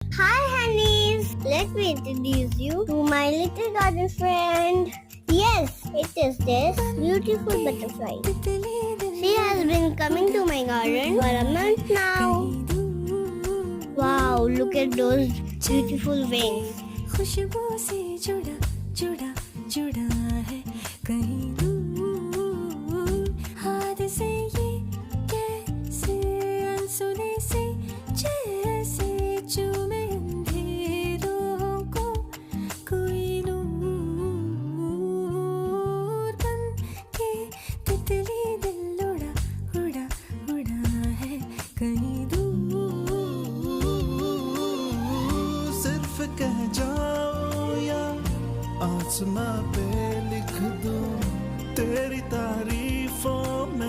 Hi honeys, let me introduce you to my little garden friend. Yes, it is this beautiful butterfly. She has been coming to my garden for a month now. Wow, look at those beautiful wings. खुशबू से जुड़ा जुड़ा जुड़ा है कहीं दूर हाथ से ये कैसे अनसुने से जैसे चूमे अंधेरों को कोई नूर बन के तितली दिल उड़ा उड़ा उड़ा है कहीं दूर सिर्फ कह जाओ या आसमां पे लिख दूं तेरी तारीफ